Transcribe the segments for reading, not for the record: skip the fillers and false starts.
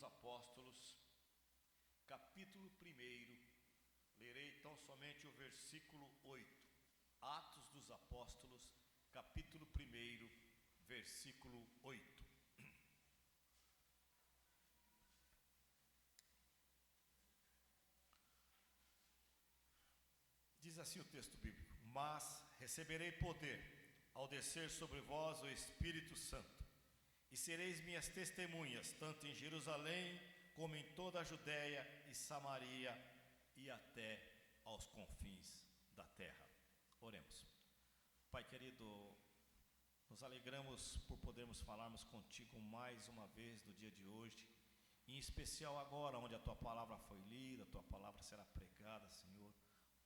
Apóstolos, capítulo 1, lerei tão somente o versículo 8. Atos dos Apóstolos, capítulo 1, versículo 8. Diz assim o texto bíblico: mas receberei poder ao descer sobre vós o Espírito Santo, e sereis minhas testemunhas, tanto em Jerusalém, como em toda a Judéia e Samaria, e até aos confins da terra. Oremos. Pai querido, nos alegramos por podermos falarmos contigo mais uma vez no dia de hoje, em especial agora, onde a tua palavra foi lida, a tua palavra será pregada, Senhor.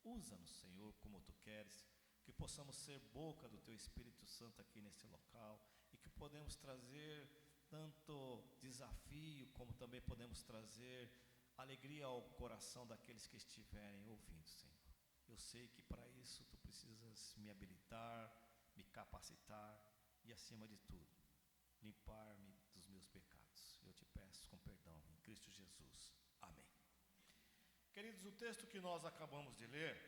Usa-nos, Senhor, como tu queres, que possamos ser boca do teu Espírito Santo aqui nesse local, e que podemos trazer tanto desafio, como também podemos trazer alegria ao coração daqueles que estiverem ouvindo, Senhor. Eu sei que para isso tu precisas me habilitar, me capacitar e, acima de tudo, limpar-me dos meus pecados. Eu te peço com perdão, em Cristo Jesus. Amém. Queridos, o texto que nós acabamos de ler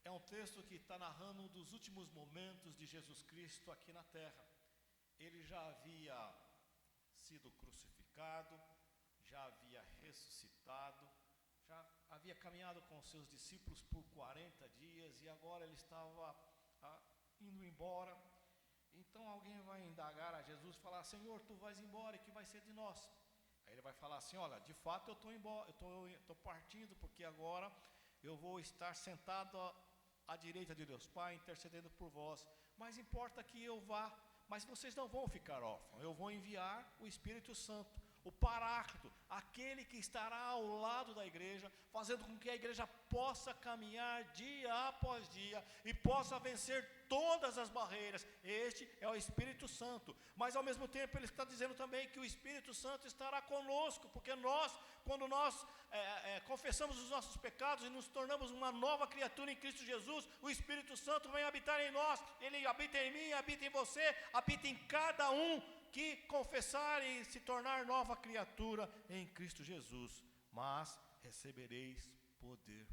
é um texto que está narrando um dos últimos momentos de Jesus Cristo aqui na terra. Ele já havia sido crucificado, já havia ressuscitado, já havia caminhado com os seus discípulos por 40 dias e agora ele estava indo embora. Então alguém vai indagar a Jesus e falar: Senhor, tu vais embora, e que vai ser de nós? Aí ele vai falar assim: olha, de fato eu estou embora, eu estou partindo, porque agora eu vou estar sentado à direita de Deus Pai, intercedendo por vós. Mas importa que eu vá, mas vocês não vão ficar órfãos. Eu vou enviar o Espírito Santo, o Paráclito, aquele que estará ao lado da igreja, fazendo com que a igreja possa caminhar dia após dia e possa vencer todas as barreiras. Este é o Espírito Santo. Mas ao mesmo tempo ele está dizendo também que o Espírito Santo estará conosco, porque quando nós confessamos os nossos pecados e nos tornamos uma nova criatura em Cristo Jesus, o Espírito Santo vem habitar em nós. Ele habita em mim, habita em você, habita em cada um que confessar e se tornar nova criatura em Cristo Jesus. Mas recebereis poder.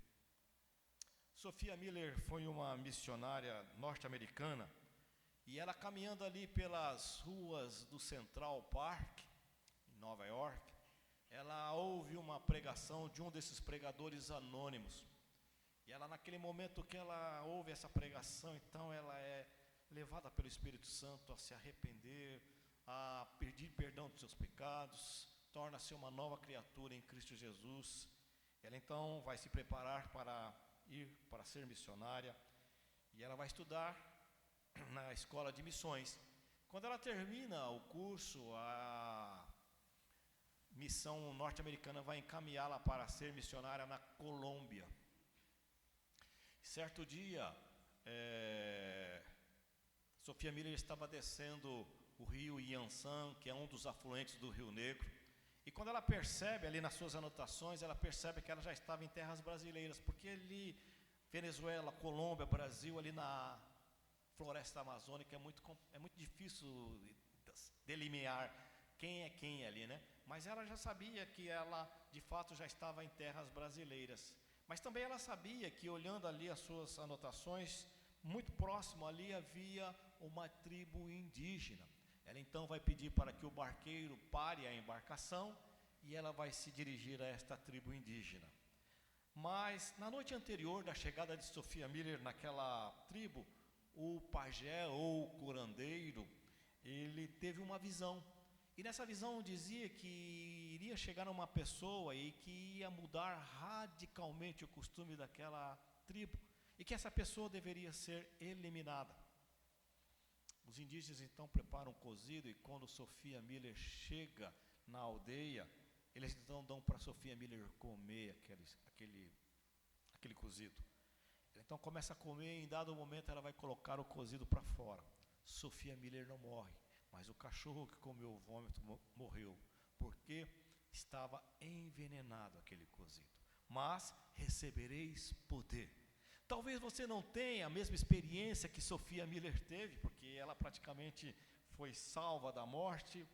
Sophia Miller foi uma missionária norte-americana, e ela, caminhando ali pelas ruas do Central Park, em Nova York, ela ouve uma pregação de um desses pregadores anônimos. E ela, naquele momento que ela ouve essa pregação, então ela é levada pelo Espírito Santo a se arrepender, a pedir perdão dos seus pecados, torna-se uma nova criatura em Cristo Jesus. Ela então vai se preparar para ir para ser missionária, e ela vai estudar na escola de missões. Quando ela termina o curso, a missão norte-americana vai encaminhá-la para ser missionária na Colômbia. Certo dia, Sophia Miller estava descendo o rio Yansan, que é um dos afluentes do Rio Negro, e quando ela percebe ali nas suas anotações, ela percebe que ela já estava em terras brasileiras, porque ali, Venezuela, Colômbia, Brasil, ali na floresta amazônica, é muito difícil delinear quem é quem ali, né? Mas ela já sabia que ela, de fato, já estava em terras brasileiras. Mas também ela sabia que, olhando ali as suas anotações, muito próximo ali havia uma tribo indígena. Ela então vai pedir para que o barqueiro pare a embarcação, e ela vai se dirigir a esta tribo indígena. Mas na noite anterior da chegada de Sophia Miller naquela tribo, o pajé ou o curandeiro, ele teve uma visão. E nessa visão dizia que iria chegar uma pessoa e que ia mudar radicalmente o costume daquela tribo, e que essa pessoa deveria ser eliminada. Os indígenas então preparam um cozido, e quando Sophia Miller chega na aldeia, eles então dão para Sophia Miller comer aquele cozido. Ela então começa a comer, e em dado momento ela vai colocar o cozido para fora. Sophia Miller não morre, mas o cachorro que comeu o vômito morreu, porque estava envenenado aquele cozido. Mas recebereis poder. Talvez você não tenha a mesma experiência que Sophia Miller teve, porque ela praticamente foi salva da morte,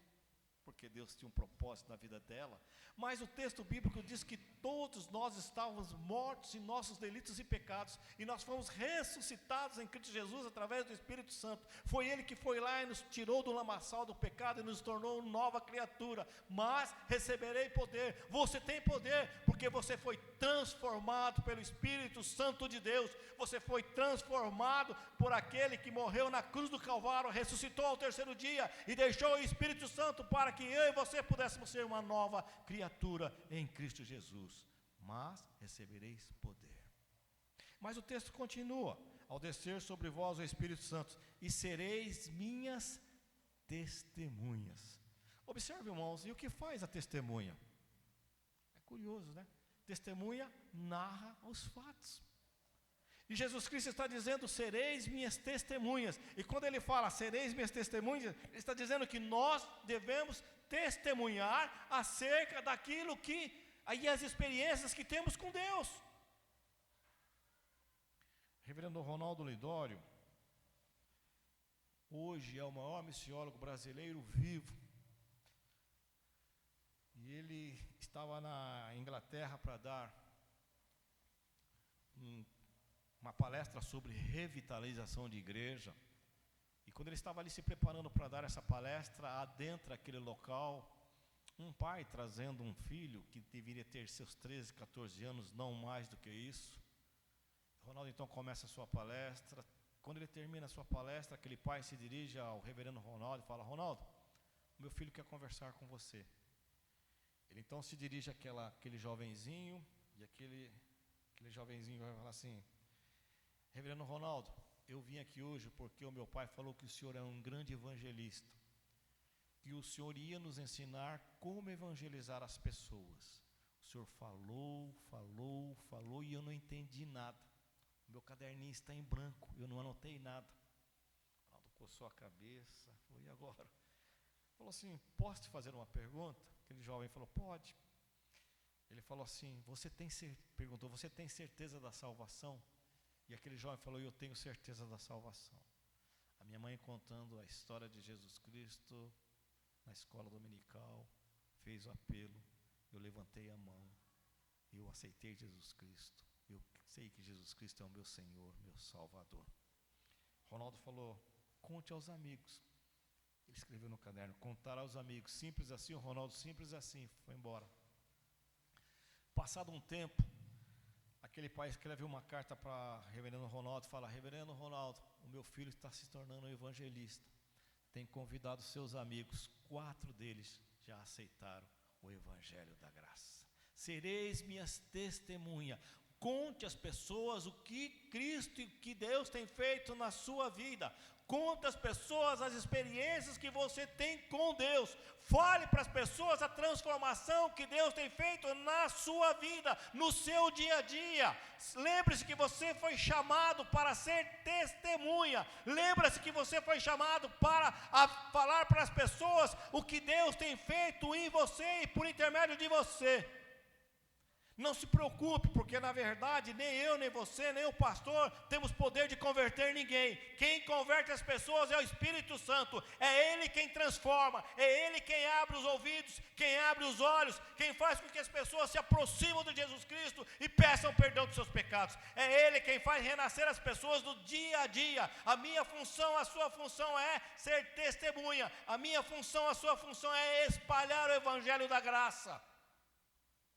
porque Deus tinha um propósito na vida dela, mas o texto bíblico diz que todos nós estávamos mortos em nossos delitos e pecados, e nós fomos ressuscitados em Cristo Jesus através do Espírito Santo. Foi Ele que foi lá e nos tirou do lamaçal do pecado e nos tornou nova criatura. Mas receberei poder. Você tem poder, porque você foi transformado pelo Espírito Santo de Deus. Você foi transformado por aquele que morreu na cruz do Calvário, ressuscitou ao terceiro dia e deixou o Espírito Santo para que eu e você pudéssemos ser uma nova criatura em Cristo Jesus. Mas recebereis poder. Mas o texto continua: ao descer sobre vós o Espírito Santo, e sereis minhas testemunhas. Observe, irmãos, e o que faz a testemunha? É curioso, né? Testemunha narra os fatos. E Jesus Cristo está dizendo: sereis minhas testemunhas. E quando ele fala sereis minhas testemunhas, ele está dizendo que nós devemos testemunhar acerca daquilo que, aí as experiências que temos com Deus. Reverendo Ronaldo Lidório, hoje é o maior missiólogo brasileiro vivo. E ele estava na Inglaterra para dar uma palestra sobre revitalização de igreja. E quando ele estava ali se preparando para dar essa palestra, adentra aquele local um pai trazendo um filho que deveria ter seus 13, 14 anos, não mais do que isso. Ronaldo então começa a sua palestra. Quando ele termina a sua palestra, aquele pai se dirige ao reverendo Ronaldo e fala: Ronaldo, meu filho quer conversar com você. Ele então se dirige àquele jovenzinho, e aquele jovenzinho vai falar assim: reverendo Ronaldo, eu vim aqui hoje porque o meu pai falou que o senhor é um grande evangelista, que o senhor ia nos ensinar como evangelizar as pessoas. O senhor falou e eu não entendi nada. O meu caderninho está em branco, eu não anotei nada. Ronaldo coçou a cabeça, falou: e agora? Falou assim: posso te fazer uma pergunta? Aquele jovem falou: pode. Ele falou assim: perguntou, você tem certeza da salvação? E aquele jovem falou: eu tenho certeza da salvação. A minha mãe, contando a história de Jesus Cristo na escola dominical, fez o apelo, eu levantei a mão, eu aceitei Jesus Cristo, eu sei que Jesus Cristo é o meu Senhor, meu Salvador. Ronaldo falou: conte aos amigos. Ele escreveu no caderno: contar aos amigos. Simples assim, o Ronaldo, simples assim, foi embora. Passado um tempo, aquele pai escreve uma carta para reverendo Ronaldo, fala: reverendo Ronaldo, o meu filho está se tornando um evangelista, tem convidado seus amigos, 4 deles já aceitaram o evangelho da graça. Sereis minhas testemunhas. Conte às pessoas o que Cristo e o que Deus tem feito na sua vida. Conte às pessoas as experiências que você tem com Deus. Fale para as pessoas a transformação que Deus tem feito na sua vida, no seu dia a dia. Lembre-se que você foi chamado para ser testemunha. Lembre-se que você foi chamado para falar para as pessoas o que Deus tem feito em você e por intermédio de você. Não se preocupe, porque na verdade nem eu, nem você, nem o pastor temos poder de converter ninguém. Quem converte as pessoas é o Espírito Santo. É Ele quem transforma, é Ele quem abre os ouvidos, quem abre os olhos, quem faz com que as pessoas se aproximem de Jesus Cristo e peçam perdão dos seus pecados. É Ele quem faz renascer as pessoas do dia a dia. A minha função, a sua função é ser testemunha. A minha função, a sua função é espalhar o evangelho da graça.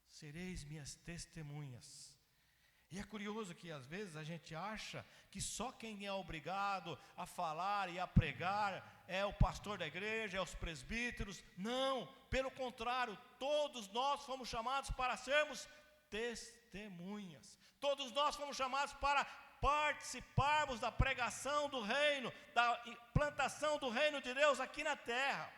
Sereis minhas testemunhas. E é curioso que às vezes a gente acha que só quem é obrigado a falar e a pregar é o pastor da igreja, é os presbíteros. Não, pelo contrário, todos nós fomos chamados para sermos testemunhas. Todos nós fomos chamados para participarmos da pregação do reino, da plantação do reino de Deus aqui na terra.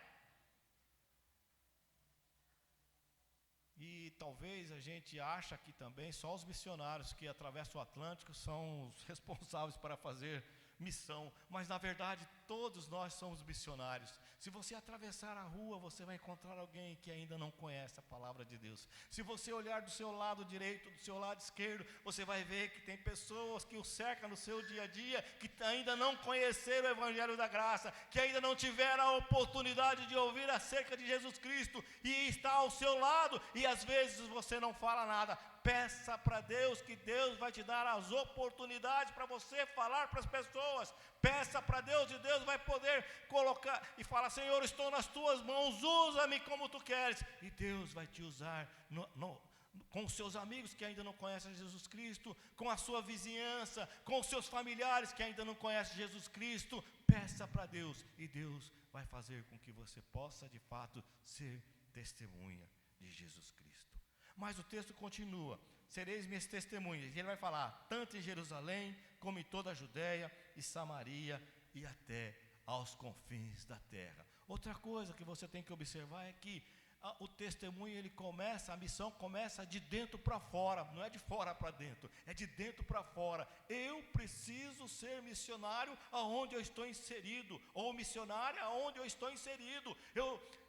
E talvez a gente ache que também só os missionários que atravessam o Atlântico são os responsáveis para fazer missão. Mas na verdade todos nós somos missionários. Se você atravessar a rua, você vai encontrar alguém que ainda não conhece a palavra de Deus. Se você olhar do seu lado direito, do seu lado esquerdo, você vai ver que tem pessoas que o cercam no seu dia a dia, que ainda não conheceram o Evangelho da Graça, que ainda não tiveram a oportunidade de ouvir acerca de Jesus Cristo, e está ao seu lado, e às vezes você não fala nada. Peça para Deus, que Deus vai te dar as oportunidades para você falar para as pessoas. Peça para Deus, e Deus vai poder colocar e falar: Senhor, estou nas tuas mãos, usa-me como tu queres. E Deus vai te usar com os seus amigos que ainda não conhecem Jesus Cristo, com a sua vizinhança, com os seus familiares que ainda não conhecem Jesus Cristo. Peça para Deus, e Deus vai fazer com que você possa de fato ser testemunha de Jesus Cristo. Mas o texto continua: sereis minhas testemunhas. E ele vai falar: tanto em Jerusalém, como em toda a Judéia e Samaria, e até aos confins da terra. Outra coisa que você tem que observar é que o testemunho, ele começa, a missão começa de dentro para fora, não é de fora para dentro, é de dentro para fora. Eu preciso ser missionário aonde eu estou inserido, ou missionária aonde eu estou inserido.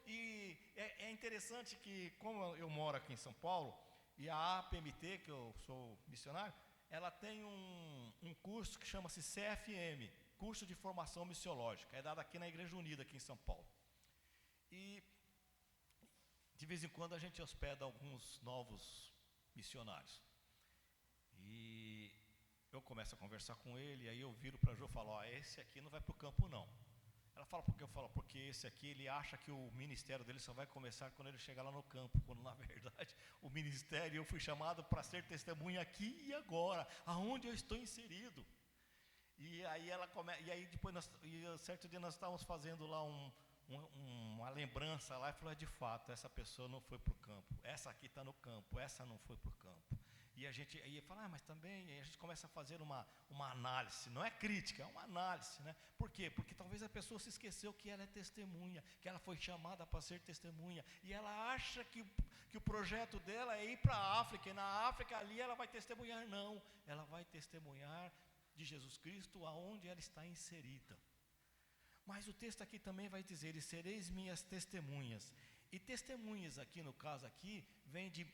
E é interessante que, como eu moro aqui em São Paulo, e a APMT, que eu sou missionário, ela tem um curso que chama-se CFM, Curso de Formação Missiológica, é dado aqui na Igreja Unida, aqui em São Paulo. E de vez em quando a gente hospeda alguns novos missionários. E eu começo a conversar com ele, e aí eu viro para a Jo e falo: esse aqui não vai para o campo não. Ela fala: por que? Eu falo: porque esse aqui, ele acha que o ministério dele só vai começar quando ele chegar lá no campo, quando na verdade o ministério, eu fui chamado para ser testemunha aqui e agora, aonde eu estou inserido. E aí depois certo dia nós estávamos fazendo lá uma lembrança lá, e falou: de fato, essa pessoa não foi para o campo, essa aqui está no campo, essa não foi para o campo. E a gente aí fala: mas também a gente começa a fazer uma análise, não é crítica, é uma análise, né? Por quê? Porque talvez a pessoa se esqueceu que ela é testemunha, que ela foi chamada para ser testemunha, e ela acha que o projeto dela é ir para a África, e na África ali ela vai testemunhar. Não, ela vai testemunhar de Jesus Cristo aonde ela está inserida. Mas o texto aqui também vai dizer: e sereis minhas testemunhas. E testemunhas aqui, no caso aqui, vem de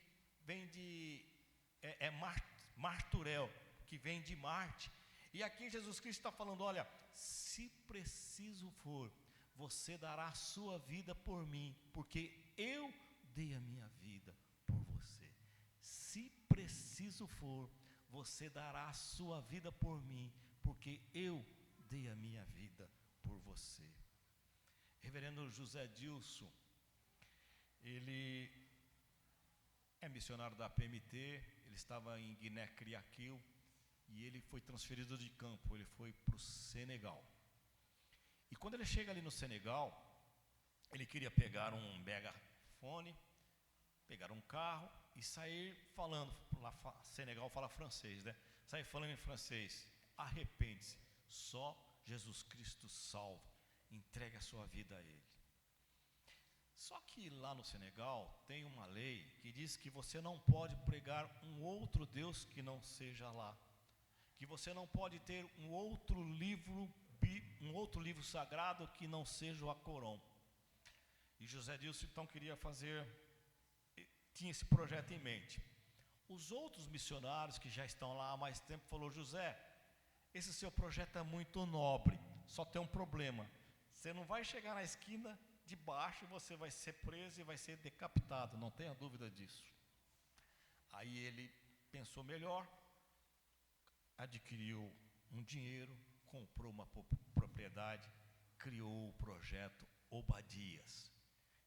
marturel, que vem de Marte. E aqui Jesus Cristo está falando: olha, se preciso for, você dará a sua vida por mim, porque eu dei a minha vida por você. Se preciso for, você dará a sua vida por mim, porque eu dei a minha vida por você. Reverendo José Dilson, ele é missionário da PMT, ele estava em Guiné-Criaquil, e ele foi transferido de campo, ele foi para o Senegal. E quando ele chega ali no Senegal, ele queria pegar um megafone, pegar um carro e sair falando, lá Senegal fala francês, né? Sair falando em francês: arrepende-se, só Jesus Cristo salva, entregue a sua vida a Ele. Só que lá no Senegal tem uma lei que diz que você não pode pregar um outro Deus que não seja lá, que você não pode ter um outro livro sagrado que não seja o Alcorão. E José Dilson então tinha esse projeto em mente. Os outros missionários que já estão lá há mais tempo falou: José, esse seu projeto é muito nobre, só tem um problema: você não vai chegar na esquina de baixo e você vai ser preso e vai ser decapitado, não tenha dúvida disso. Aí ele pensou melhor, adquiriu um dinheiro, comprou uma propriedade, criou o projeto Obadias.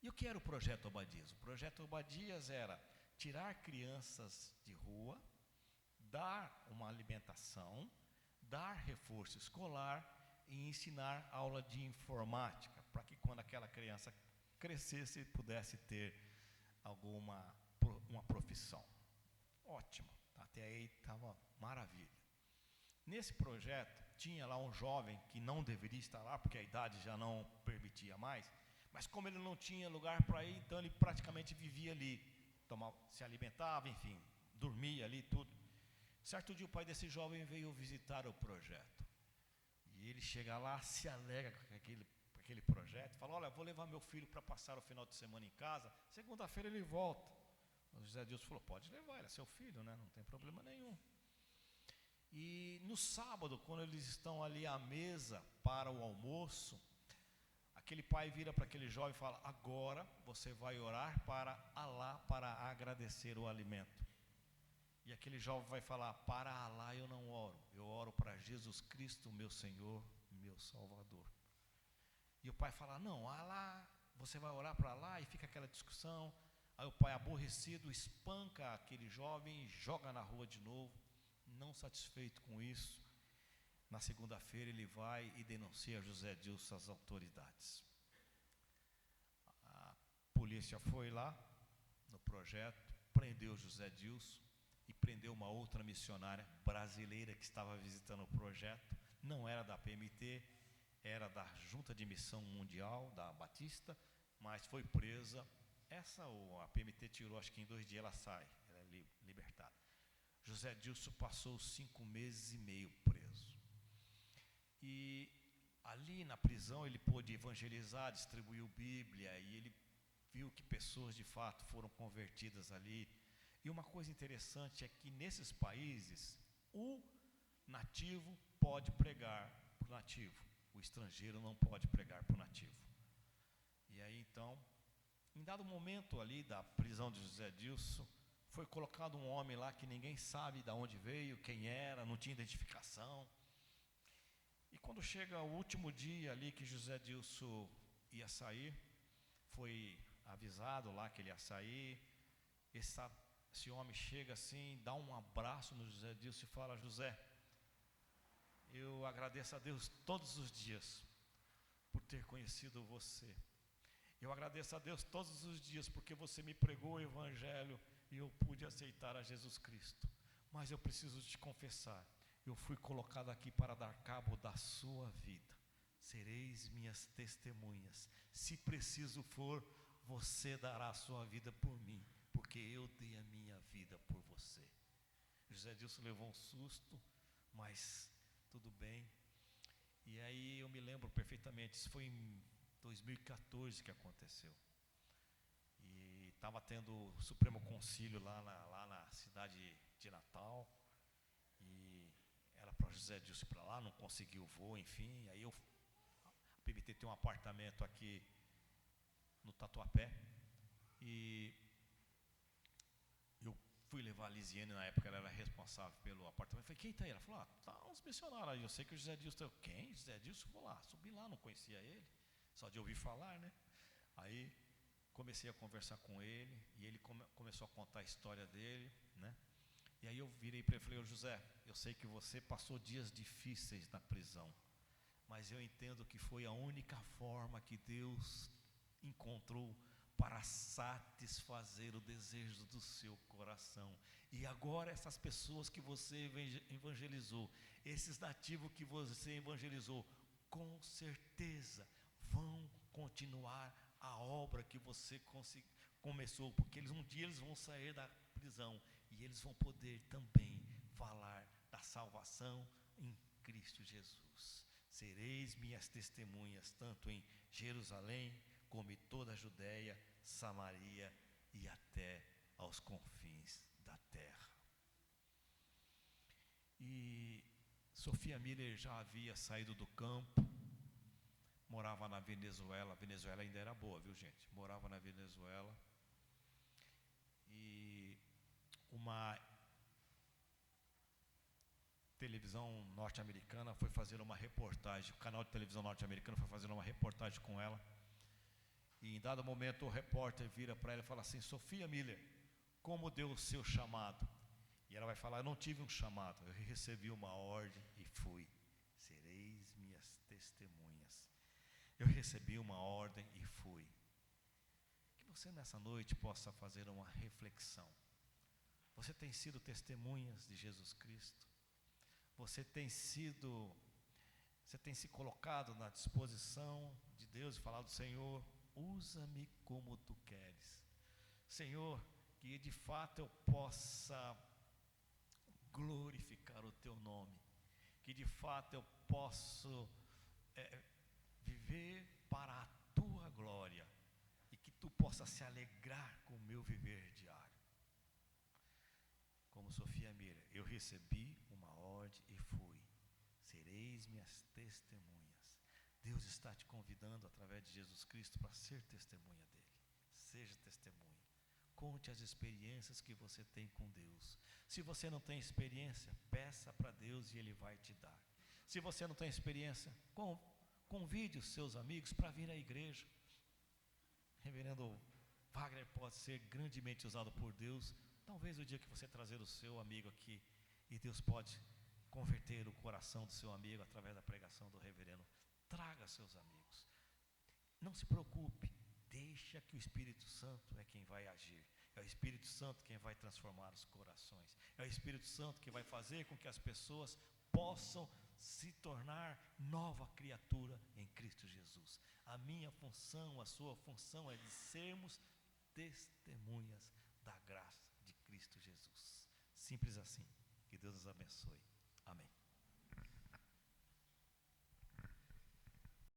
E o que era o projeto Obadias? O projeto Obadias era tirar crianças de rua, dar uma alimentação, dar reforço escolar e ensinar aula de informática, para que quando aquela criança crescesse pudesse ter uma profissão. Ótimo, até aí estava maravilha. Nesse projeto tinha lá um jovem que não deveria estar lá, porque a idade já não permitia mais, mas como ele não tinha lugar para ir, então ele praticamente vivia ali, se alimentava, enfim, dormia ali, tudo. Certo dia o pai desse jovem veio visitar o projeto, E ele chega lá, se alegra com aquele projeto, fala: olha, vou levar meu filho para passar o final de semana em casa, segunda-feira ele volta. O José Dilson falou: pode levar, ele é seu filho, né? Não tem problema nenhum. E no sábado, quando eles estão ali à mesa para o almoço, aquele pai vira para aquele jovem e fala: agora você vai orar para Alá para agradecer o alimento. E aquele jovem vai falar: para Alá eu não oro, eu oro para Jesus Cristo, meu Senhor, meu Salvador. E o pai fala: não, Alá, você vai orar para Alá, e fica aquela discussão. Aí o pai, aborrecido, espanca aquele jovem e joga na rua de novo. Não satisfeito com isso, na segunda-feira ele vai e denuncia José Dilson às autoridades. A polícia foi lá no projeto, prendeu José Dilson e prendeu uma outra missionária brasileira que estava visitando o projeto. Não era da PMT, era da Junta de Missão Mundial, da Batista, mas foi presa. A PMT tirou, acho que em 2 dias ela sai, ela é libertada. José Dilson passou 5 meses e meio preso. E ali na prisão ele pôde evangelizar, distribuiu Bíblia, e ele viu que pessoas de fato foram convertidas ali. E uma coisa interessante é que nesses países, o nativo pode pregar para o nativo, o estrangeiro não pode pregar para o nativo. E aí então, em dado momento ali da prisão de José Dilson, foi colocado um homem lá que ninguém sabe de onde veio, quem era, não tinha identificação. E quando chega o último dia ali que José Dilson ia sair, foi avisado lá que ele ia sair. Esse homem chega assim, dá um abraço no José Dilson e fala: José, eu agradeço a Deus todos os dias por ter conhecido você. Eu agradeço a Deus todos os dias porque você me pregou o Evangelho e eu pude aceitar a Jesus Cristo. Mas eu preciso te confessar, eu fui colocado aqui para dar cabo da sua vida. Sereis minhas testemunhas. Se preciso for, você dará a sua vida por mim, porque eu dei a minha vida por você. José Dilson levou um susto, mas tudo bem. E aí eu me lembro perfeitamente, isso foi em 2014 que aconteceu. E estava tendo o Supremo Concílio lá na cidade de Natal. E era para José Dilson ir para lá, não conseguiu o voo, enfim. Aí a PBT tem um apartamento aqui no Tatuapé. E eu fui levar a Lisiane, na época ela era responsável pelo apartamento. Eu falei: quem está aí? Ela falou: tá uns missionários aí, eu sei que o José Dilson. Quem? José Dilson? Vou lá, subi lá, não conhecia ele, só de ouvir falar, né? Aí comecei a conversar com ele, e ele começou a contar a história dele, né? E aí eu virei para ele e falei: José, eu sei que você passou dias difíceis na prisão, mas eu entendo que foi a única forma que Deus encontrou para satisfazer o desejo do seu coração. E agora essas pessoas que você evangelizou, esses nativos que você evangelizou, com certeza vão continuar a obra que você começou, porque um dia eles vão sair da prisão e eles vão poder também falar da salvação em Cristo Jesus. Sereis minhas testemunhas tanto em Jerusalém como em toda a Judéia, Samaria e até aos confins da terra. E Sofia Miller já havia saído do campo, morava na Venezuela. A Venezuela ainda era boa, viu, gente? Morava na Venezuela. E uma televisão norte-americana foi fazer uma reportagem, o canal de televisão norte-americano foi fazer uma reportagem com ela. E em dado momento o repórter vira para ela e fala assim: Sofia Miller, como deu o seu chamado? E ela vai falar: eu não tive um chamado, eu recebi uma ordem e fui. Sereis minhas testemunhas. Eu recebi uma ordem e fui. Que você nessa noite possa fazer uma reflexão. Você tem sido testemunhas de Jesus Cristo? Você tem se colocado na disposição de Deus e falado: Senhor, usa-me como tu queres. Senhor, que de fato eu possa glorificar o teu nome. que de fato eu posso viver para a tua glória e que tu possa se alegrar com o meu viver diário. Como Sofia Mira, eu recebi uma ordem e fui. Sereis minhas testemunhas. Deus está te convidando através de Jesus Cristo para ser testemunha dele. Seja testemunha. Conte as experiências que você tem com Deus. Se você não tem experiência, peça para Deus e Ele vai te dar. Se você não tem experiência, convide os seus amigos para vir à igreja. Reverendo Wagner pode ser grandemente usado por Deus. Talvez o dia que você trazer o seu amigo aqui, e Deus pode converter o coração do seu amigo através da pregação do reverendo. Traga seus amigos. Não se preocupe. Deixa que o Espírito Santo é quem vai agir. É o Espírito Santo quem vai transformar os corações. É o Espírito Santo que vai fazer com que as pessoas possam se tornar nova criatura em Cristo Jesus. A minha função, a sua função é de sermos testemunhas da graça de Cristo Jesus. Simples assim. Que Deus nos abençoe. Amém.